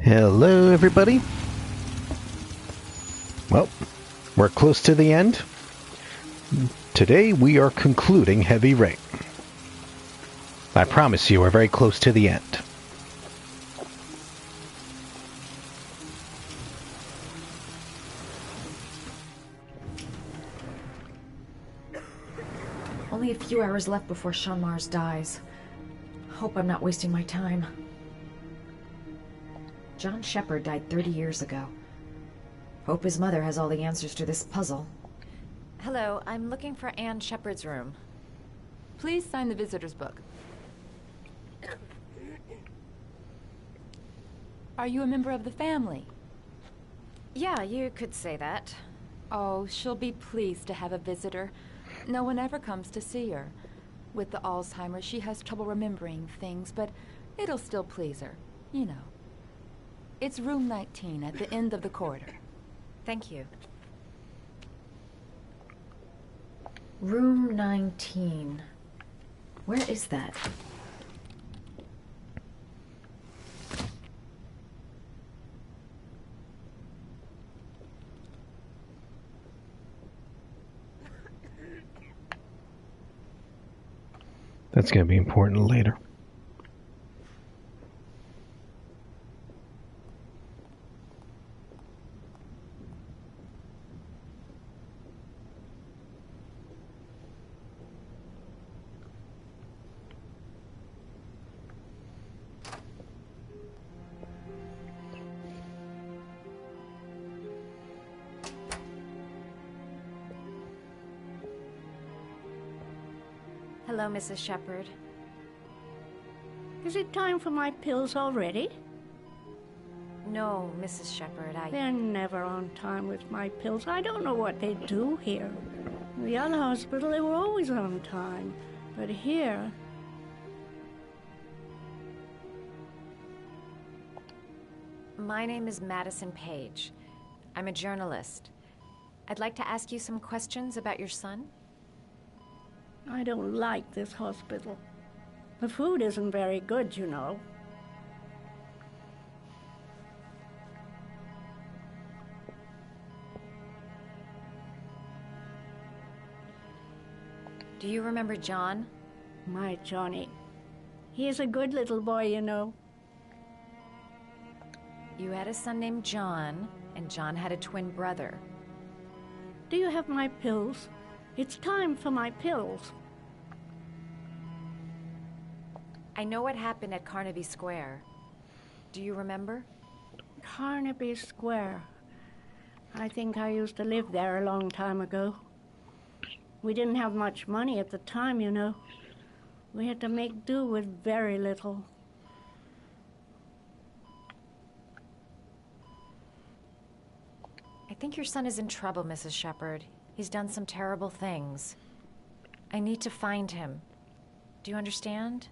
Hello, everybody. Well, we're close to the end. Today we are concluding Heavy Rain. I promise you we're very close to the end. Only a few hours left before Sean Mars dies. Hope I'm not wasting my time. John Shepard died 30 years ago. Hope his mother has all the answers to this puzzle. Hello, I'm looking for Anne Shepard's room. Please sign the visitor's book. Are you a member of the family? Yeah, you could say that. Oh, she'll be pleased to have a visitor. No one ever comes to see her. With the Alzheimer's, she has trouble remembering things, but it'll still please her, you know. It's room 19 at the end of the corridor. Thank you. Room 19. Where is that? That's going to be important later. Hello, Mrs. Shepard. Is it time for my pills already? No, Mrs. Shepard, They're never on time with my pills. I don't know what they do here. In the other hospital, they were always on time. But here... My name is Madison Page. I'm a journalist. I'd like to ask you some questions about your son. I don't like this hospital. The food isn't very good, you know. Do you remember John? My Johnny. He is a good little boy, you know. You had a son named John, and John had a twin brother. Do you have my pills? It's time for my pills. I know what happened at Carnaby Square. Do you remember? Carnaby Square. I think I used to live there a long time ago. We didn't have much money at the time, you know. We had to make do with very little. I think your son is in trouble, Mrs. Shepard. He's done some terrible things. I need to find him. Do you understand?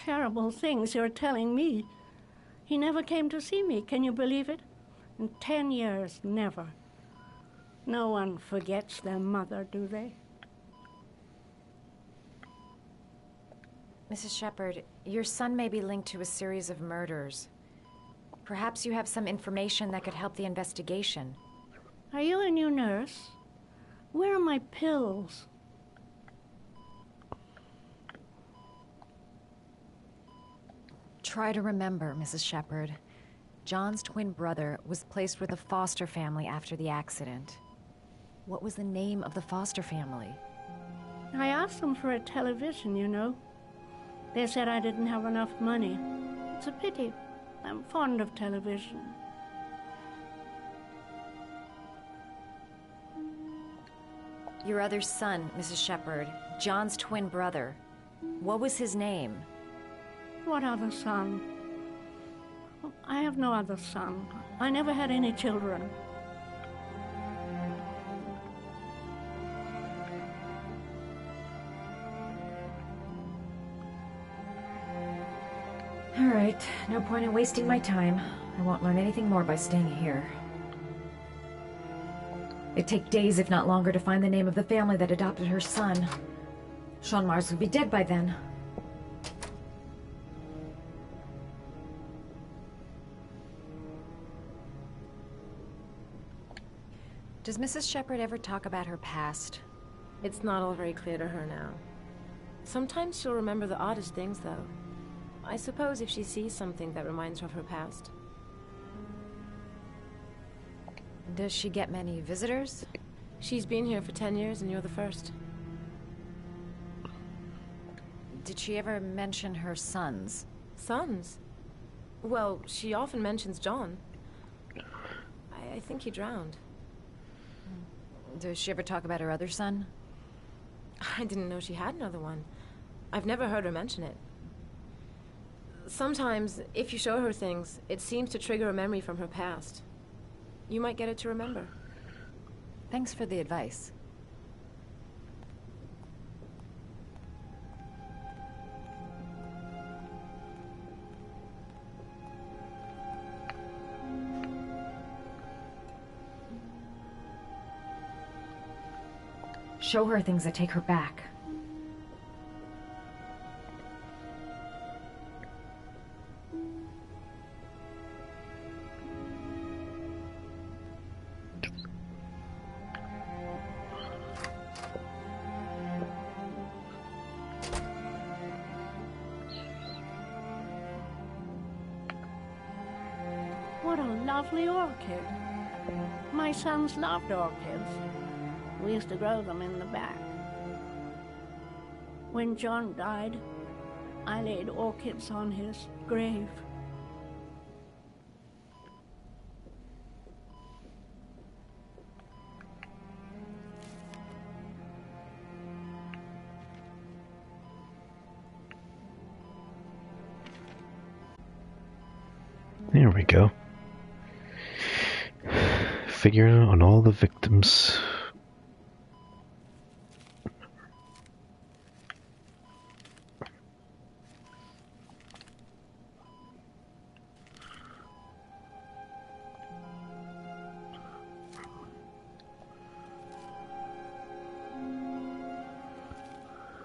Terrible things you're telling me. He never came to see me, can you believe it? In 10 years, never. No one forgets their mother, do they? Mrs. Shepard, your son may be linked to a series of murders. Perhaps you have some information that could help the investigation. Are you a new nurse? Where are my pills? Try to remember, Mrs. Shepard. John's twin brother was placed with a foster family after the accident. What was the name of the foster family? I asked them for a television, you know. They said I didn't have enough money. It's a pity. I'm fond of television. Your other son, Mrs. Shepard, John's twin brother. What was his name? What other son? I have no other son. I never had any children. All right, no point in wasting my time. I won't learn anything more by staying here. It'd take days, if not longer, to find the name of the family that adopted her son. Sean Mars would be dead by then. Does Mrs. Shepherd ever talk about her past? It's not all very clear to her now. Sometimes she'll remember the oddest things, though. I suppose if she sees something that reminds her of her past. Does she get many visitors? She's been here for 10 years and you're the first. Did she ever mention her sons? Sons? Well, she often mentions John. I think he drowned. Does she ever talk about her other son? I didn't know she had another one. I've never heard her mention it. Sometimes, if you show her things, it seems to trigger a memory from her past. You might get it to remember. Thanks for the advice. Show her things that take her back. What a lovely orchid. My sons loved orchids. We used to grow them in the back. When John died, I laid orchids on his grave. There we go. Figuring out on all the victims.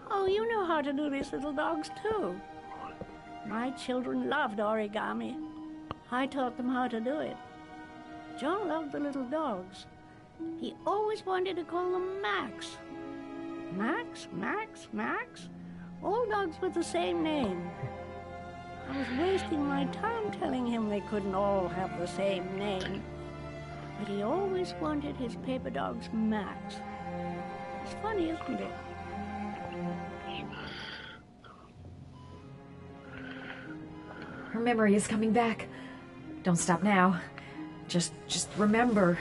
Oh, you know how to do these little dogs too. My children loved origami. I taught them how to do it. John loved the little dogs. He always wanted to call them Max. Max, Max, Max. All dogs with the same name. I was wasting my time telling him they couldn't all have the same name. But he always wanted his paper dogs Max. It's funny, isn't it? Her memory is coming back. Don't stop now. Just remember.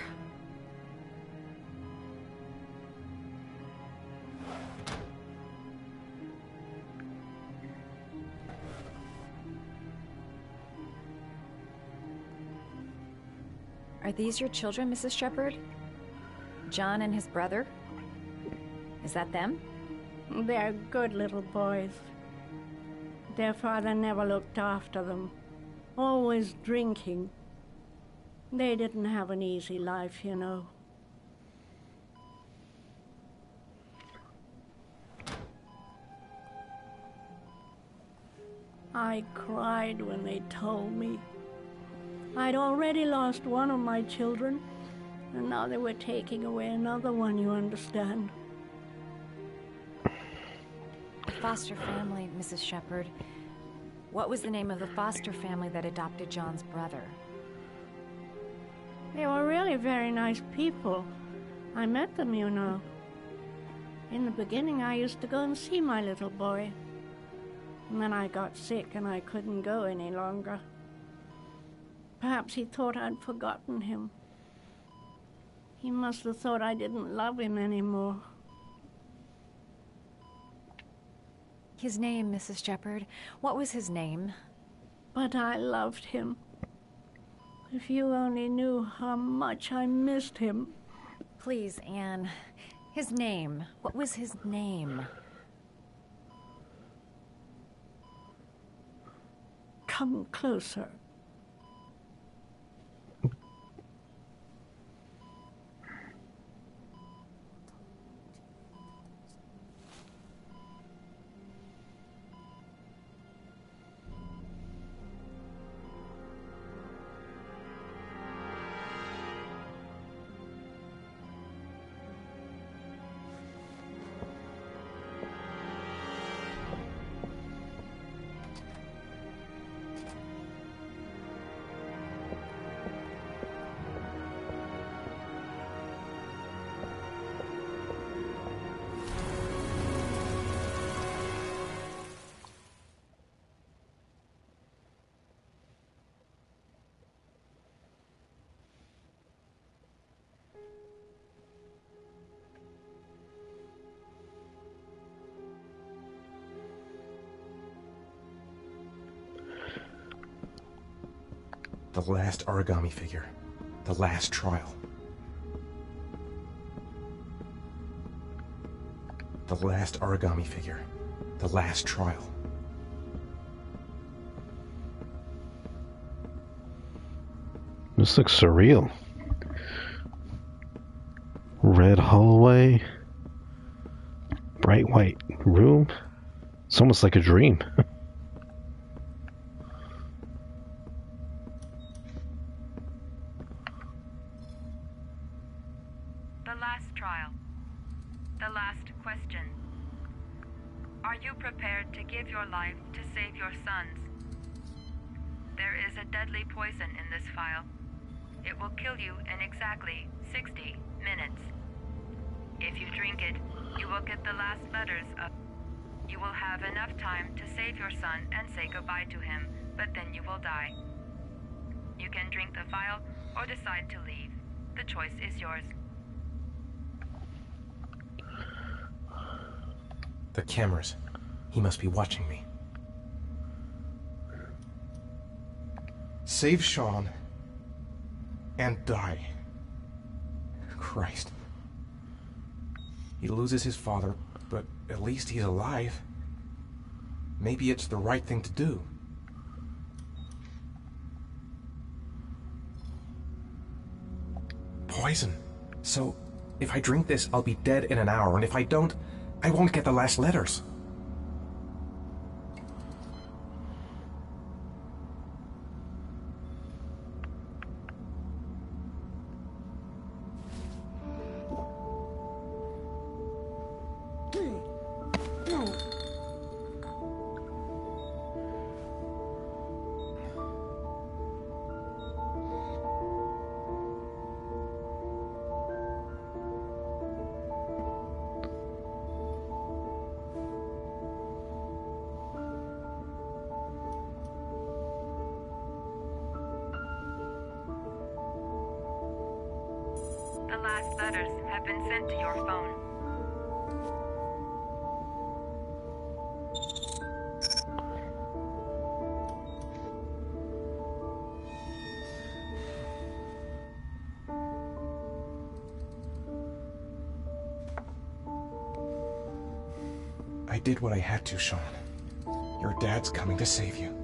Are these your children, Mrs. Shepherd? John and his brother? Is that them? They're good little boys. Their father never looked after them, always drinking. They didn't have an easy life, you know. I cried when they told me. I'd already lost one of my children, and now they were taking away another one, you understand. The foster family, Mrs. Shepherd. What was the name of the foster family that adopted John's brother? They were really very nice people. I met them, you know. In the beginning, I used to go and see my little boy. And then I got sick and I couldn't go any longer. Perhaps he thought I'd forgotten him. He must have thought I didn't love him anymore. His name, Mrs. Shepherd. What was his name? But I loved him. If you only knew how much I missed him. Please, Anne. His name. What was his name? Come closer. The last origami figure. The last trial. The last origami figure. The last trial. This looks surreal. Red hallway. Bright white room. It's almost like a dream. The last trial. The last question. Are you prepared to give your life to save your sons? There is a deadly poison in this vial. It will kill you in exactly 60 minutes. If you drink it, you will get the last letters of... You will have enough time to save your son and say goodbye to him, but then you will die. You can drink the vial or decide to leave. The choice is yours. The cameras. He must be watching me. Save Sean and die. Christ. He loses his father, but at least he's alive. Maybe it's the right thing to do. Poison. So, if I drink this, I'll be dead in an hour, and if I don't, I won't get the last letters. The last letters have been sent to your phone. I did what I had to, Sean. Your dad's coming to save you.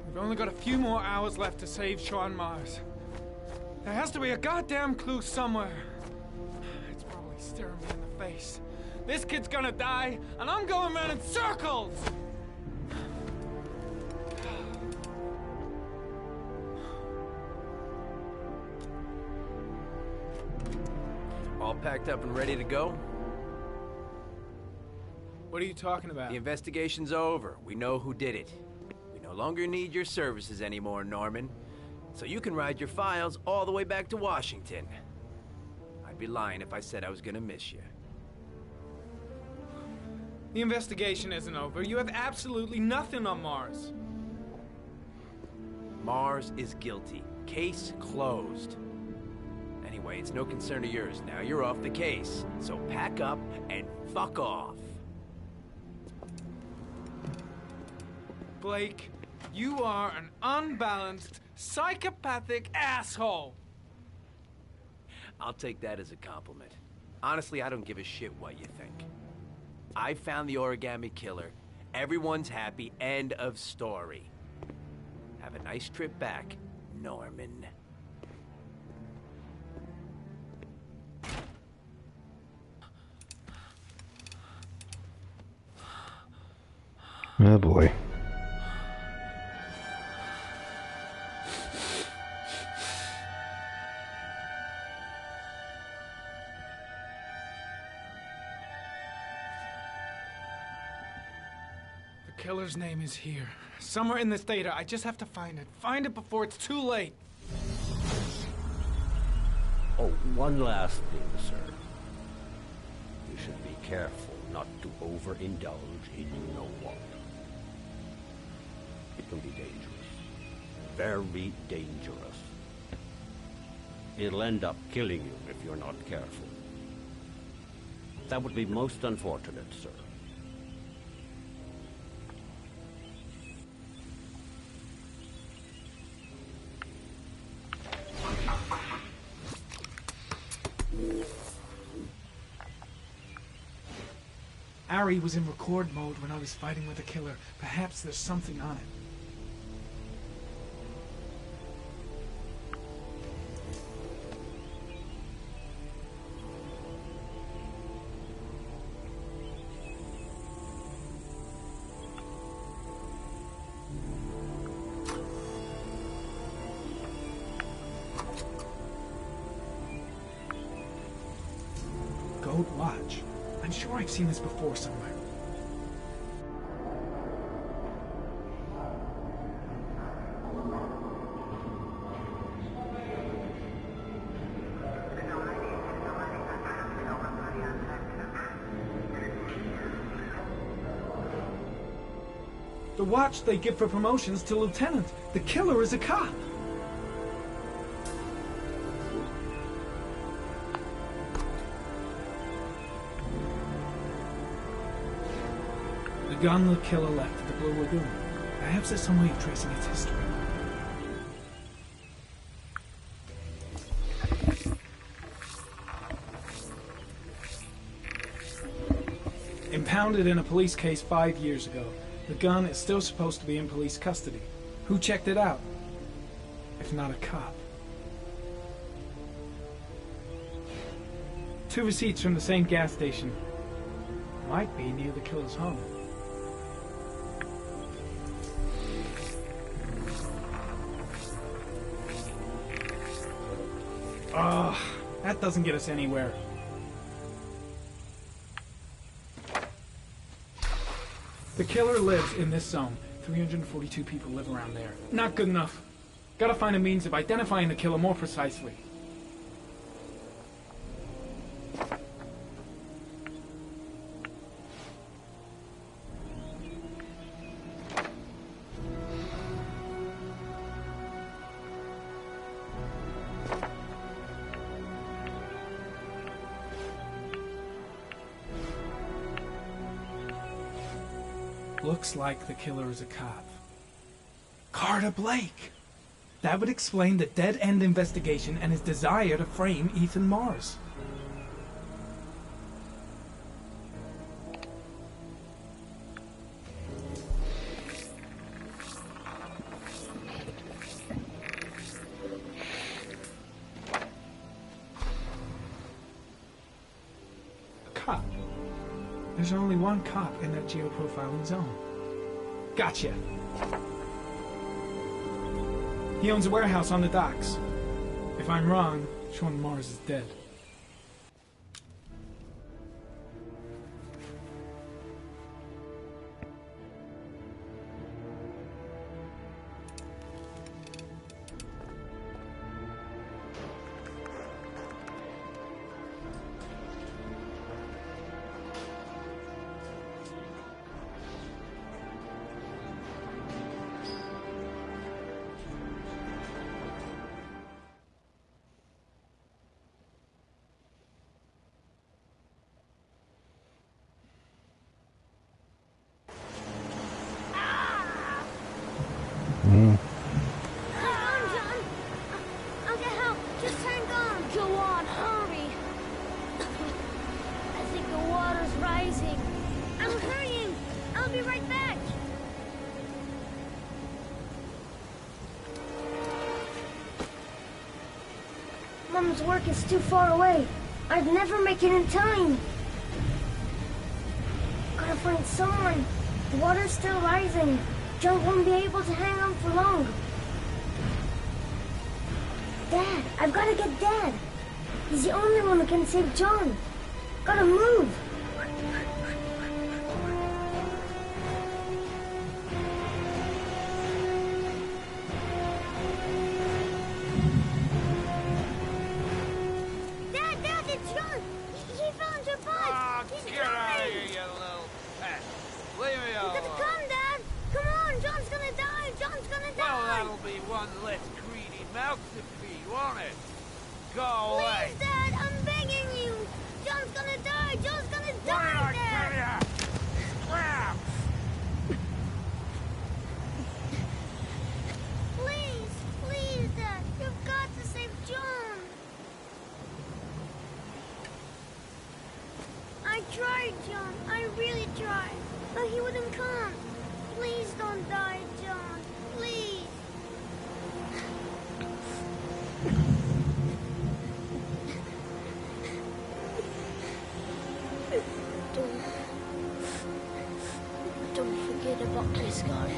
We've only got a few more hours left to save Sean Mars. There has to be a goddamn clue somewhere. It's probably staring me in the face. This kid's gonna die, and I'm going around in circles! All packed up and ready to go? What are you talking about? The investigation's over. We know who did it. We no longer need your services anymore, Norman. So you can ride your files all the way back to Washington. I'd be lying if I said I was gonna miss you. The investigation isn't over. You have absolutely nothing on Mars. Mars is guilty. Case closed. Anyway, it's no concern of yours now. You're off the case. So pack up and fuck off. Blake, you are an unbalanced, psychopathic asshole! I'll take that as a compliment. Honestly, I don't give a shit what you think. I found the origami killer. Everyone's happy. End of story. Have a nice trip back, Norman. Oh boy. The killer's name is here. Somewhere in this data. I just have to find it. Find it before it's too late. Oh, one last thing, sir. You should be careful not to overindulge in you-know-what. It can be dangerous. Very dangerous. It'll end up killing you if you're not careful. That would be most unfortunate, sir. Ari was in record mode when I was fighting with the killer. Perhaps there's something on it. Gold watch. I'm sure I've seen this before somewhere. The watch they give for promotions to lieutenant. The killer is a cop. The gun the killer left at the Blue Lagoon. Perhaps there's some way of tracing its history. Impounded in a police case 5 years ago. The gun is still supposed to be in police custody. Who checked it out? If not a cop. 2 receipts from the same gas station. Might be near the killer's home. Ugh, that doesn't get us anywhere. The killer lives in this zone. 342 people live around there. Not good enough. Gotta find a means of identifying the killer more precisely. Looks like the killer is a cop. Carter Blake! That would explain the dead-end investigation and his desire to frame Ethan Mars. A cop. There's only one cop in that geoprofiling zone. Gotcha. He owns a warehouse on the docks. If I'm wrong, Sean Mars is dead. Mom's work is too far away. I'd never make it in time. Gotta find someone. The water's still rising. John won't be able to hang on for long. Dad, I've gotta get Dad. He's the only one who can save John. Gotta move. less greedy mouths to feed, won't it? Go away! Please, Dad, I'm begging you! John's gonna die! John's gonna die, Dad! Please, please, Dad, you've got to save John! I tried, John, I really tried, but he wouldn't come. Please don't die, John, please. Don't forget about my Scotty.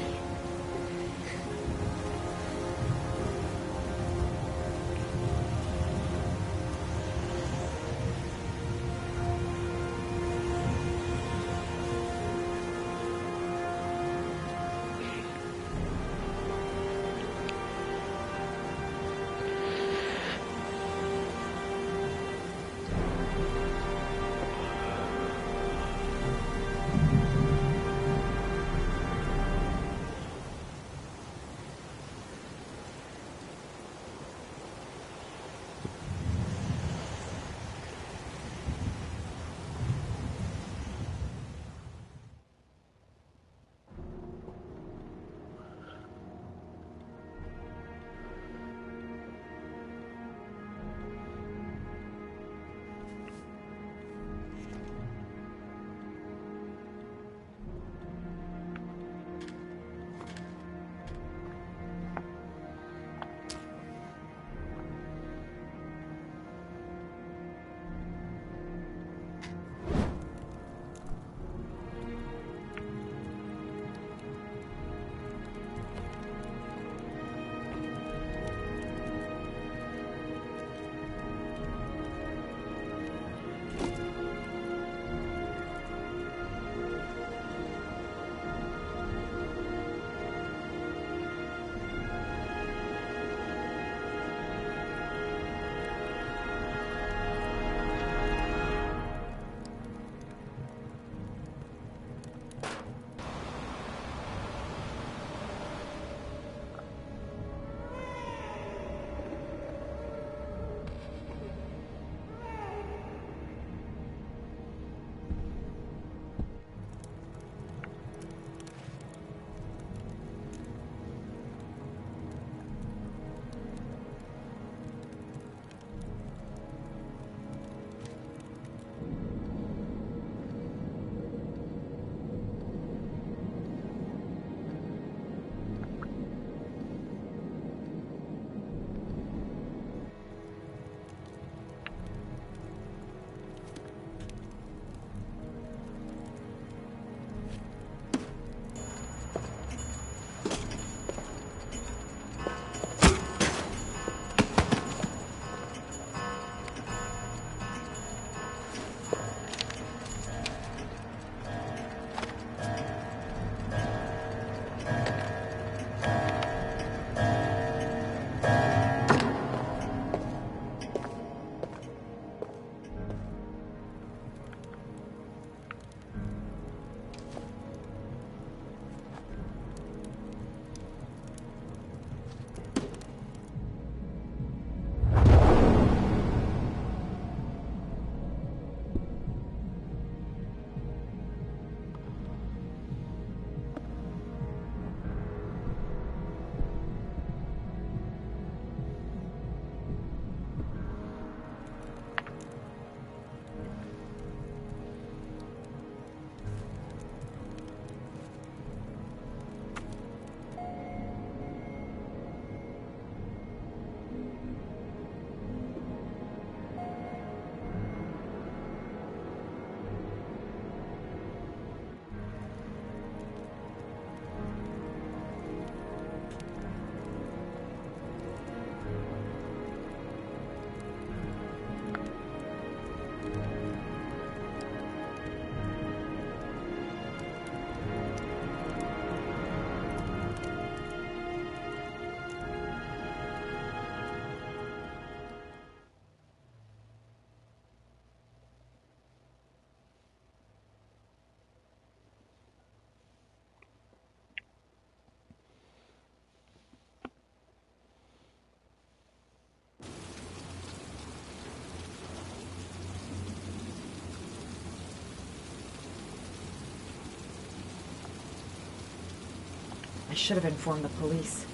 I should have informed the police.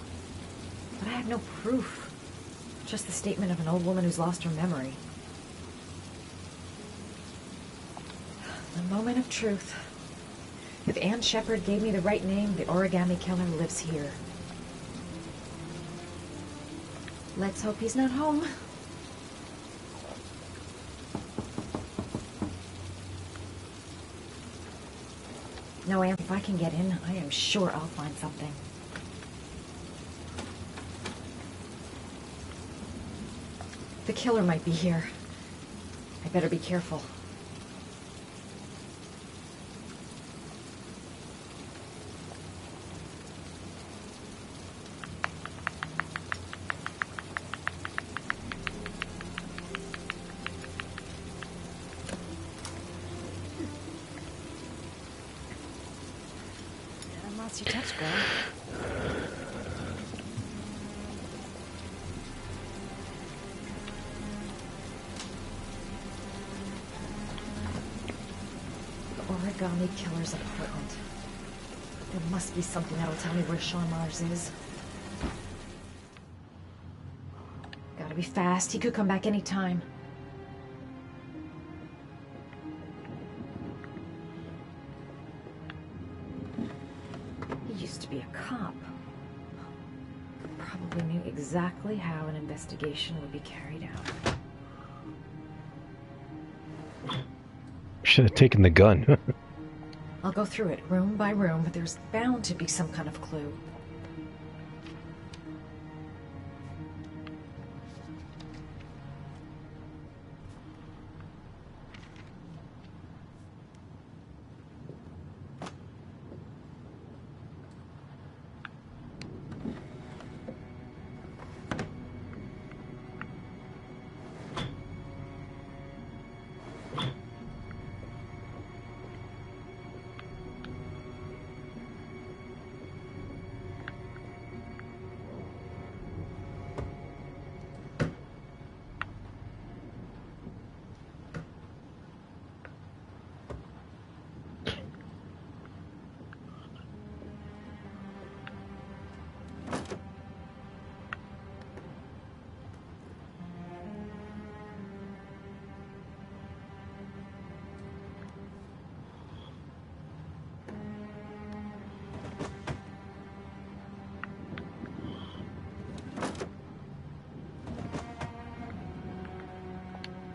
But I have no proof. Just the statement of an old woman who's lost her memory. The moment of truth. If Ann Shepard gave me the right name, the origami killer lives here. Let's hope he's not home. No, Ann, if I can get in, I am sure I'll find something. The killer might be here. I better be careful. Unless you touch, girl. Origami killer's apartment. There must be something that'll tell me where Sean Mars is. Gotta be fast. He could come back any time. He used to be a cop. Probably knew exactly how an investigation would be carried out. Should have taken the gun. I'll go through it room by room, but there's bound to be some kind of clue.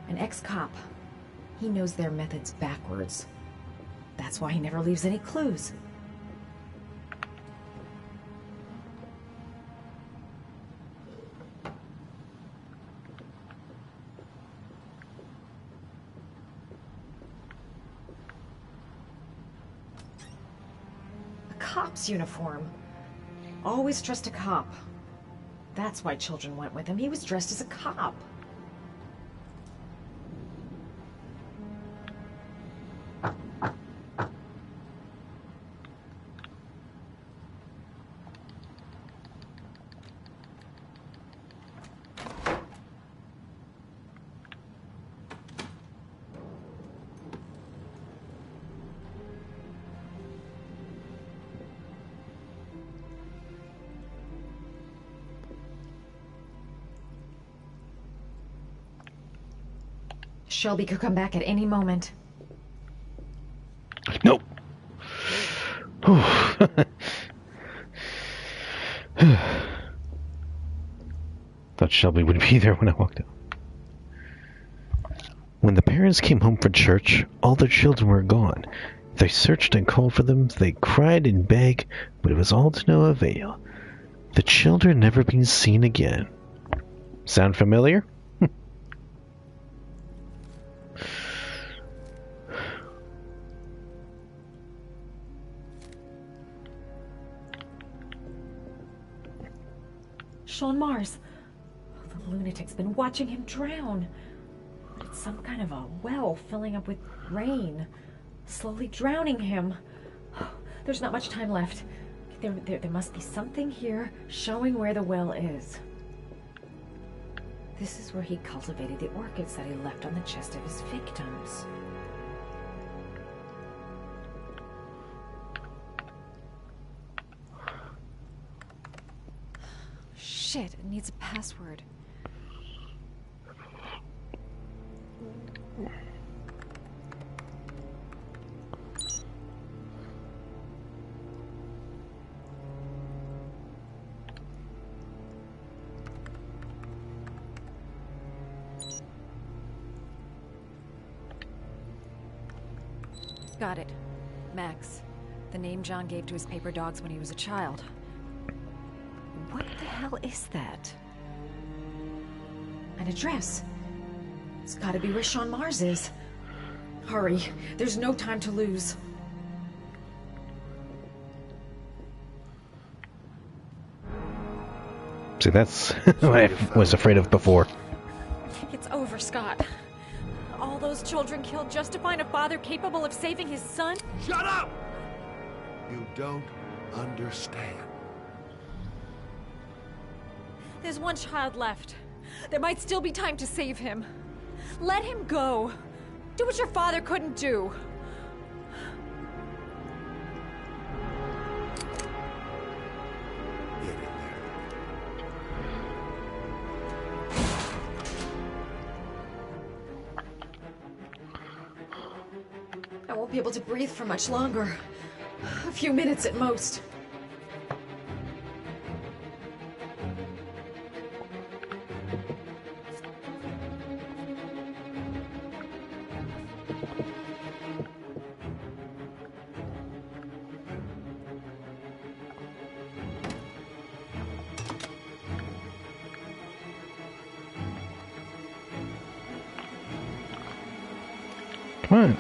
An ex-cop. He knows their methods backwards. That's why he never leaves any clues. A cop's uniform. Always trust a cop. That's why children went with him. He was dressed as a cop. Shelby could come back at any moment. Nope. Thought Shelby would be there when I walked out. When the parents came home from church, all their children were gone. They searched and called for them, they cried and begged, but it was all to no avail. The children never been seen again. Sound familiar? Sean Mars. The lunatic's been watching him drown. It's some kind of a well filling up with rain, slowly drowning him. There's not much time left. There must be something here showing where the well is. This is where he cultivated the orchids that he left on the chest of his victims. Shit, it needs a password. Got it. Max. The name John gave to his paper dogs when he was a child. What the hell is that? An address. It's gotta be where Sean Mars is. Hurry. There's no time to lose. See, that's what I was afraid of before. It's over, Scott. All those children killed just to find a father capable of saving his son? Shut up! You don't understand. There's one child left. There might still be time to save him. Let him go. Do what your father couldn't do. I won't be able to breathe for much longer. A few minutes at most. Come on.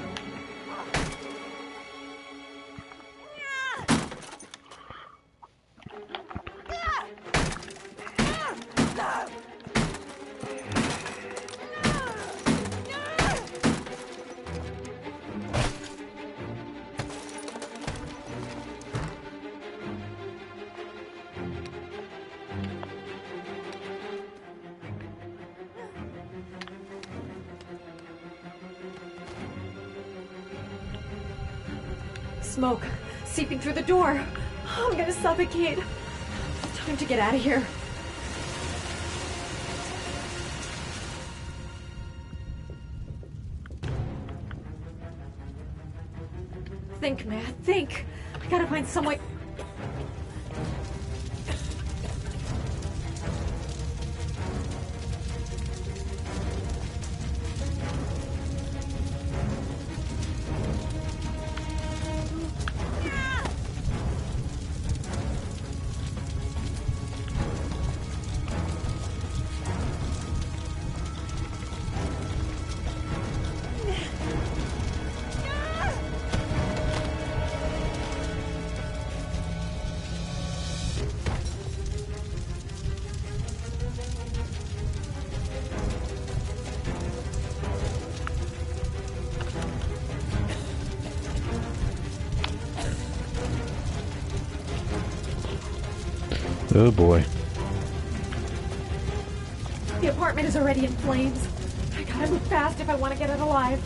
Smoke seeping through the door. I'm gonna suffocate. Time to get out of here. Think, Matt, think. I gotta find some way. Oh boy. The apartment is already in flames. I gotta move fast if I want to get it alive.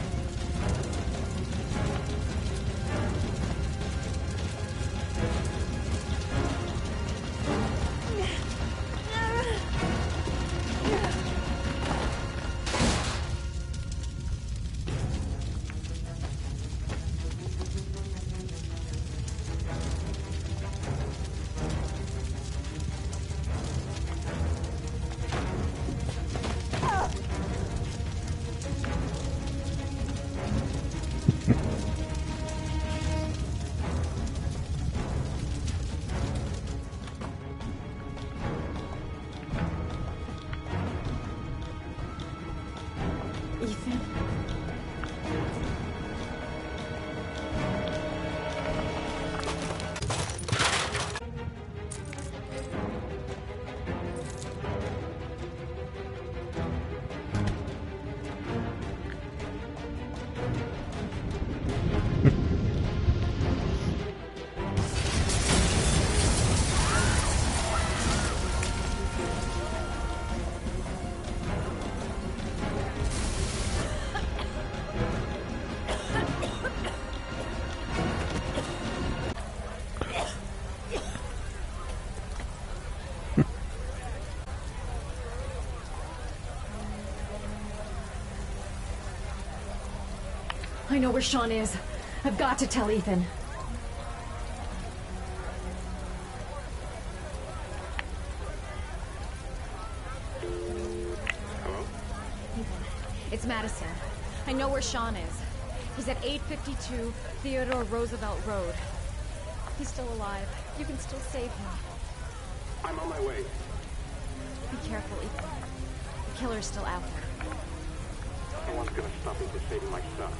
Ethan. I know where Sean is. I've got to tell Ethan. Hello? It's Madison. I know where Sean is. He's at 852 Theodore Roosevelt Road. He's still alive. You can still save him. I'm on my way. Be careful, Ethan. The killer's still out there. No one's gonna stop me from saving my son.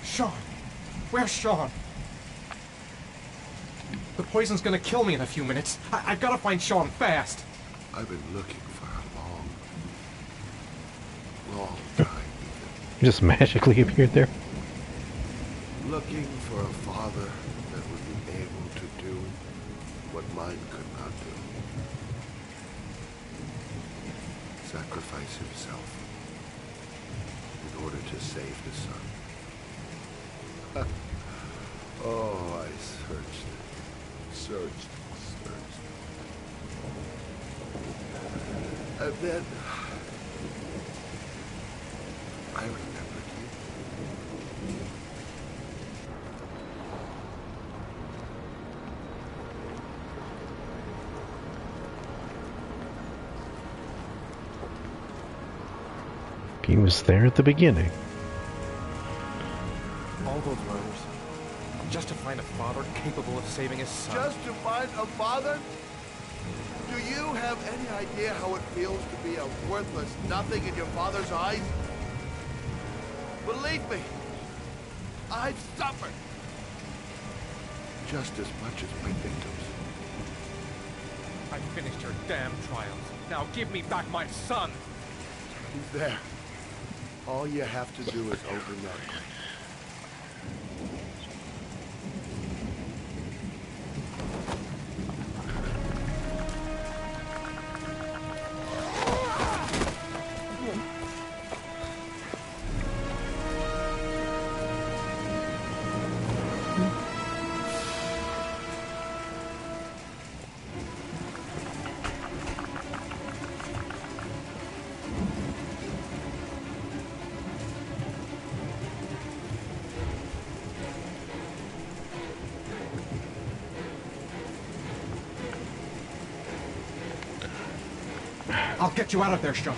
Sean! Where's Sean? The poison's gonna kill me in a few minutes. I've gotta find Sean fast. I've been looking for a long time. Just magically appeared there. Looking for a father that would be able to do what mine could not do. Sacrifice himself in order to save his son. Oh, I searched. And then I remembered you. He was there at the beginning. All those murders, just to find a father capable of saving his son. Just to find a father? Do you have any idea how it feels to be a worthless nothing in your father's eyes? Believe me, I've suffered just as much as my victims. I finished your damn trials. Now give me back my son! He's there. All you have to do is open that grave. I'll get you out of there, Sean.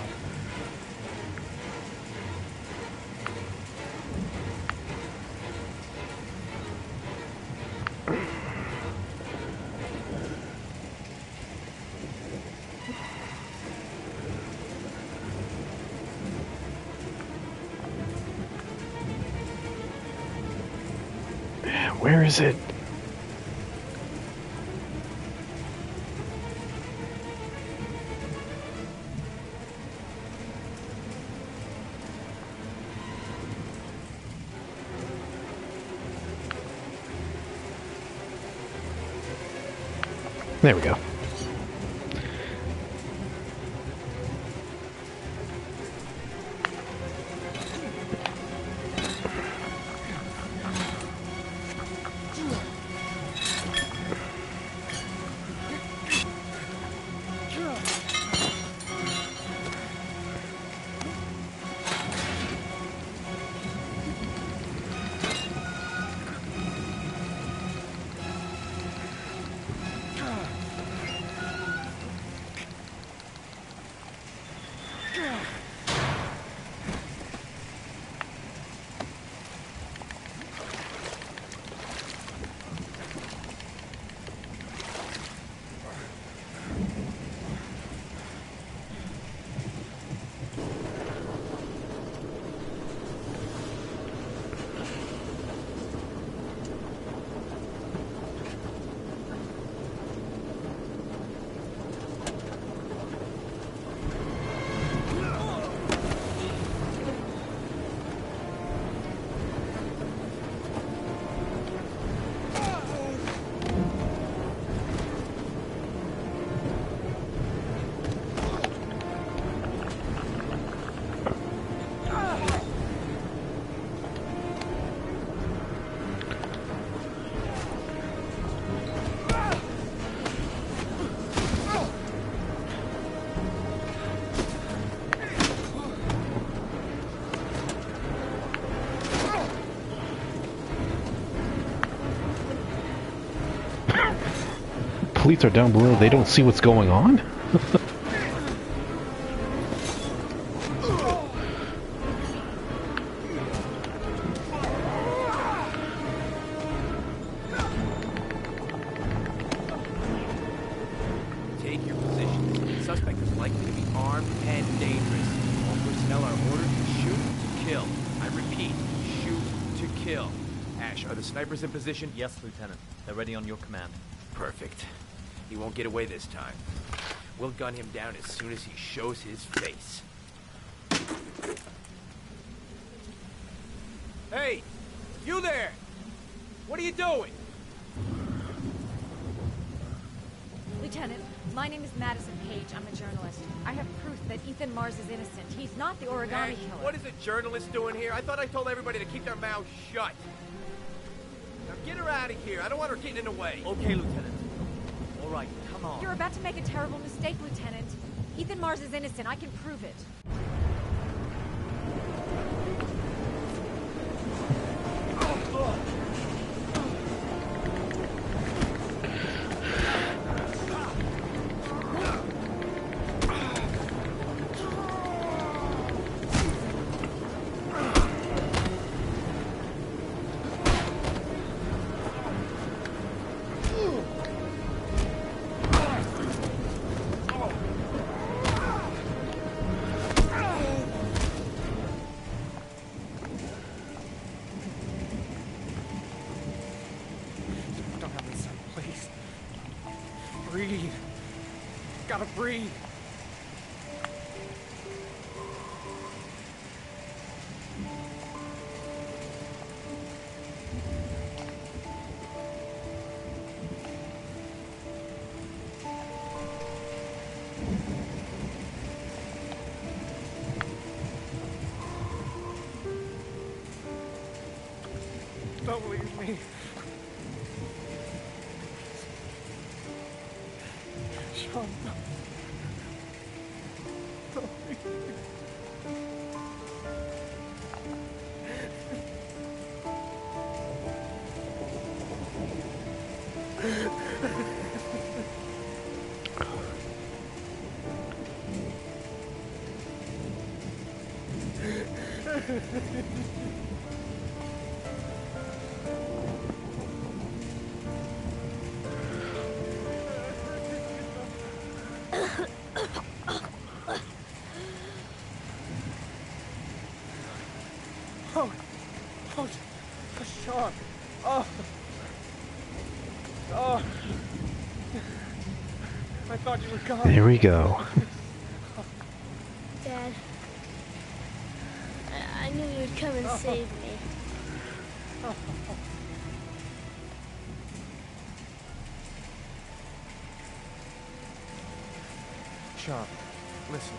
Where is it? There we go. police are down below, they don't see what's going on? Take your position. The suspect is likely to be armed and dangerous. All personnel are ordered to shoot to kill. I repeat, shoot to kill. Ash, are the snipers in position? Yes, Lieutenant. They're ready on your command. Perfect. He won't get away this time. We'll gun him down as soon as he shows his face. Hey! You there! What are you doing? Lieutenant, my name is Madison Page. I'm a journalist. I have proof that Ethan Mars is innocent. He's not the origami Ash, killer. what is a journalist doing here? I thought I told everybody to keep their mouths shut. Now get her out of here. I don't want her getting in the way. Okay, Lieutenant. All right, come on. You're about to make a terrible mistake, Lieutenant. Ethan Mars is innocent. I can prove it. Breathe. Gotta breathe. Don't leave me. Sean, don't leave me. Oh, Sean. Oh. I thought you were gone. There we go. Dad, I knew you would come and save me. Sean, listen.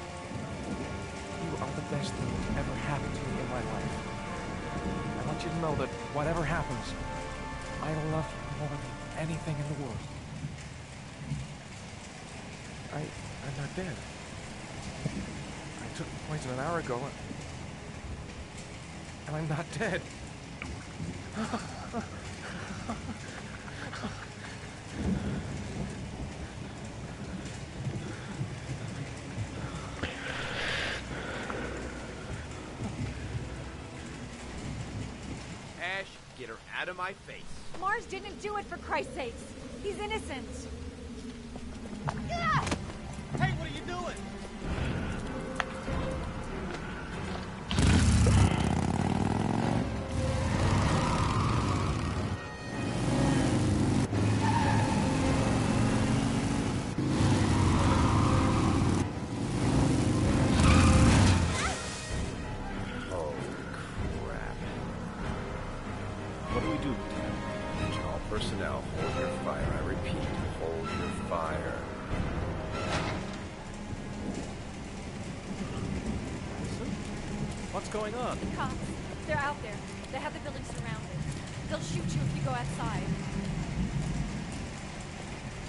You are the best thing that's ever happened to me in my life. I want you to know that whatever happens, I love you more than anything in the world. I'm not dead. I took the poison an hour ago, and I'm not dead. Ash, get her out of my face. Mars didn't do it, for Christ's sakes. He's innocent. Hey, what are you doing? Oh, crap. What do we do, Lieutenant? All personnel, hold your fire. I repeat, hold your fire. What's going on? The cops. They're out there. They have the building surrounded. They'll shoot you if you go outside.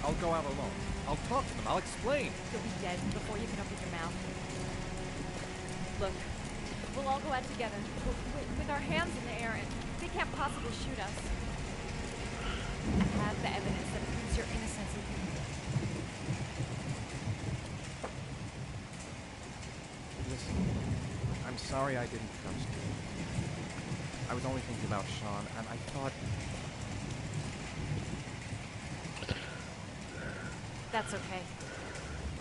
I'll go out alone. I'll talk to them. I'll explain. You'll be dead before you can open your mouth. Look, we'll all go out together with our hands in the air, and they can't possibly shoot us. have the evidence that proves your innocence. Listen, I'm sorry I didn't trust you. I was only thinking about Sean, and I thought... That's okay.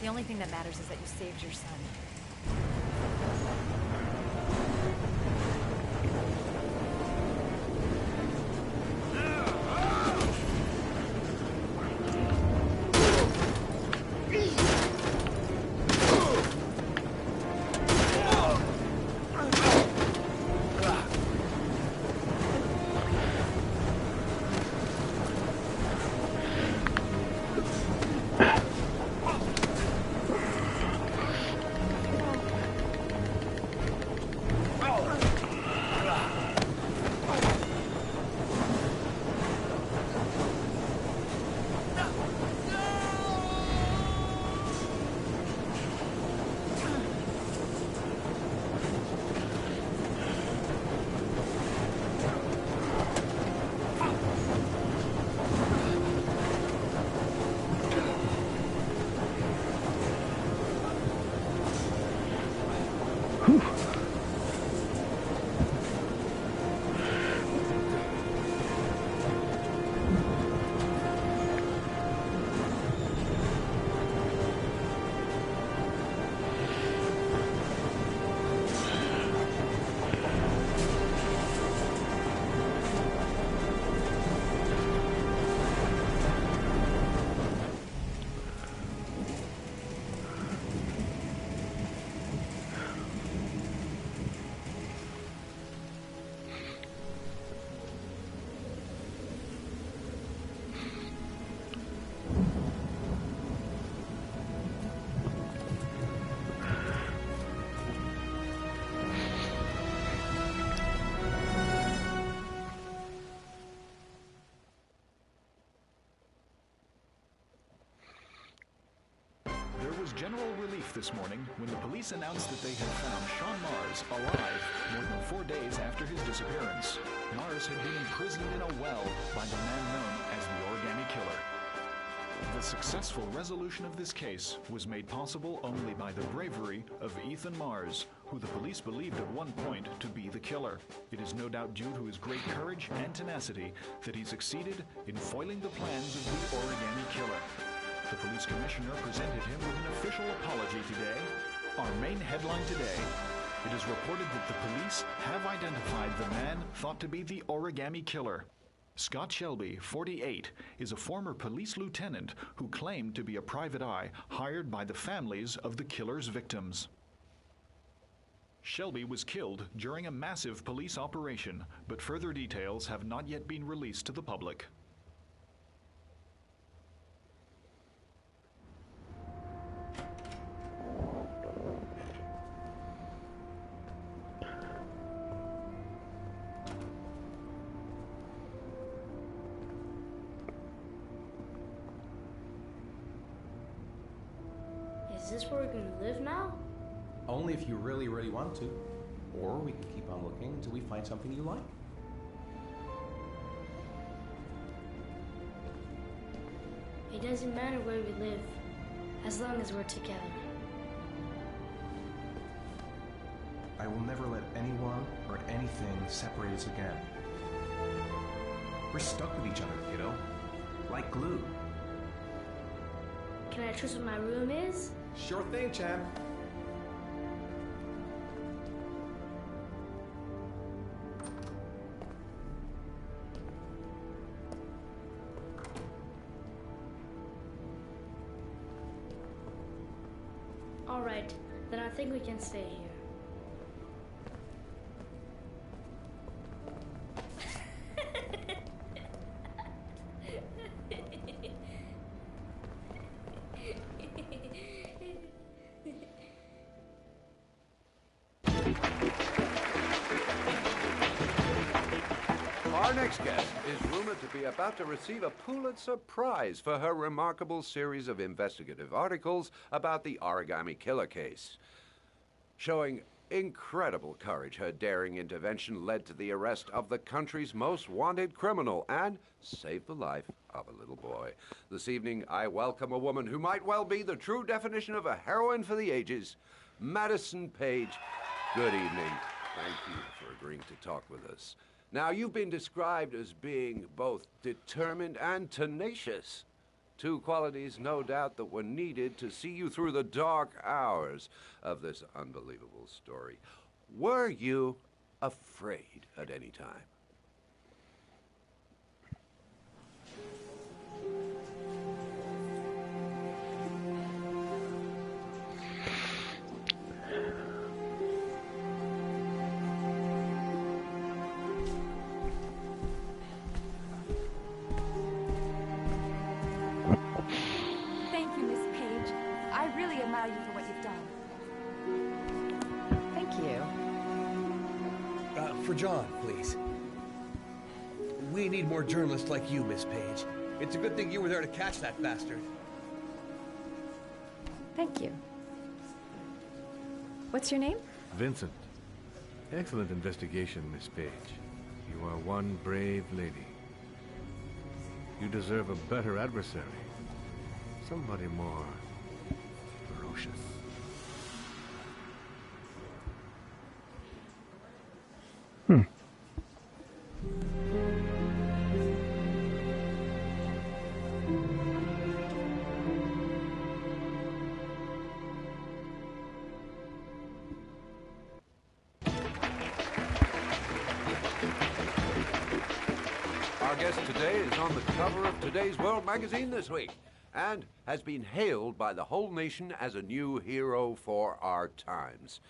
The only thing that matters is that you saved your son. There was general relief this morning when the police announced that they had found Sean Mars alive more than 4 days after his disappearance. Mars had been imprisoned in a well by the man known as the Origami Killer. The successful resolution of this case was made possible only by the bravery of Ethan Mars, who the police believed at one point to be the killer. It is no doubt due to his great courage and tenacity that he succeeded in foiling the plans of the Origami Killer. The police commissioner presented him with an official apology today. Our main headline today: it is reported that the police have identified the man thought to be the Origami Killer. Scott Shelby, 48, is a former police lieutenant who claimed to be a private eye hired by the families of the killer's victims. Shelby was killed during a massive police operation, but further details have not yet been released to the public. Is this where we're going to live now? Only if you really, really want to. Or we can keep on looking until we find something you like. It doesn't matter where we live, as long as we're together. I will never let anyone or anything separate us again. We're stuck with each other, kiddo. Like glue. Can I choose what my room is? Sure thing, champ. All right, then I think we can stay here. Our next guest is rumored to be about to receive a Pulitzer Prize for her remarkable series of investigative articles about the Origami Killer case, showing incredible courage, her daring intervention led to the arrest of the country's most wanted criminal and saved the life of a little boy. This evening, I welcome a woman who might well be the true definition of a heroine for the ages, Madison Paige. Good evening. Thank you for agreeing to talk with us. Now, you've been described as being both determined and tenacious. Two qualities, no doubt, that were needed to see you through the dark hours of this unbelievable story. Were you afraid at any time? You for what you've done. Thank you. For John, please. We need more journalists like you, Miss Page. It's a good thing you were there to catch that bastard. Thank you. What's your name? Vincent. Excellent investigation, Miss Page. You are one brave lady. You deserve a better adversary. Somebody more ferocious. Our guest today is on the cover of today's World magazine this week and has been hailed by the whole nation as a new hero for our times.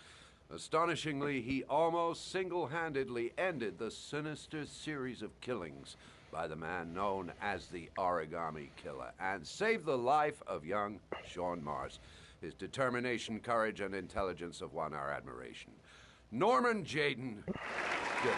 Astonishingly, he almost single-handedly ended the sinister series of killings by the man known as the Origami Killer and saved the life of young Shaun Mars. His determination, courage, and intelligence have won our admiration. Norman Jayden. Good.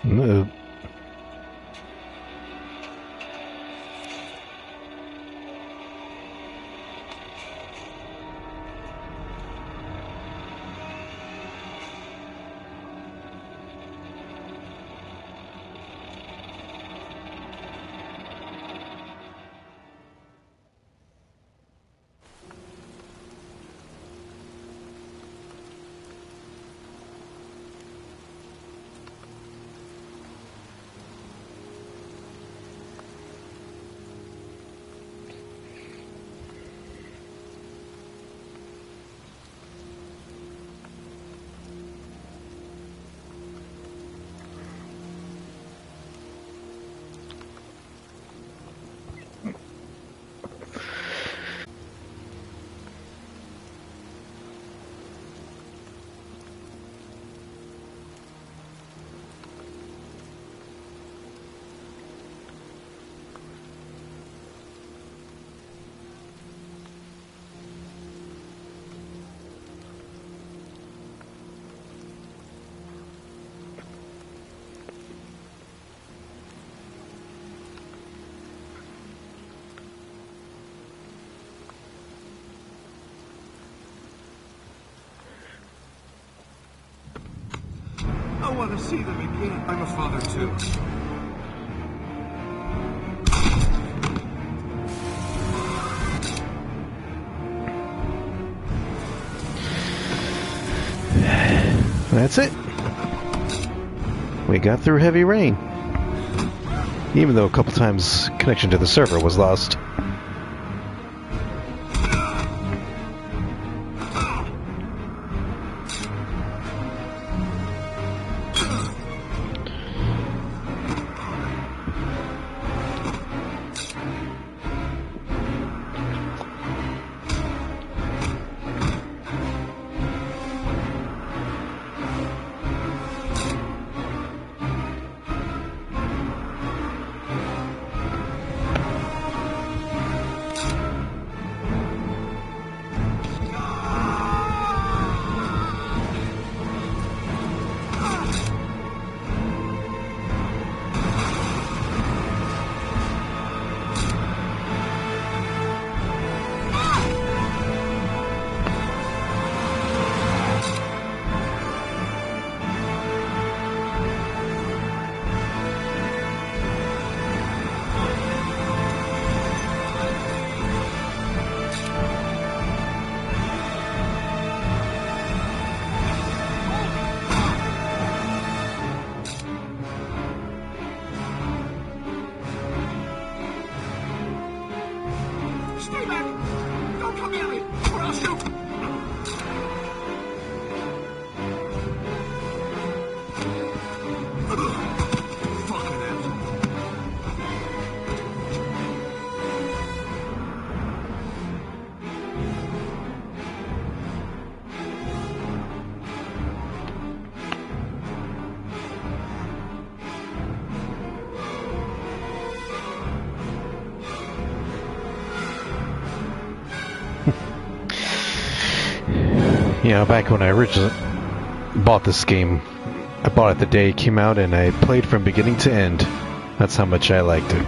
No. don't want to see them again. I'm a father too. That's it. We got through heavy rain. Even though a couple times connection to the server was lost. Stay back! Don't come near me, or I'll shoot! Fucking asshole. You know, back when I originally bought this game, I bought it the day it came out and I played from beginning to end. That's how much I liked it.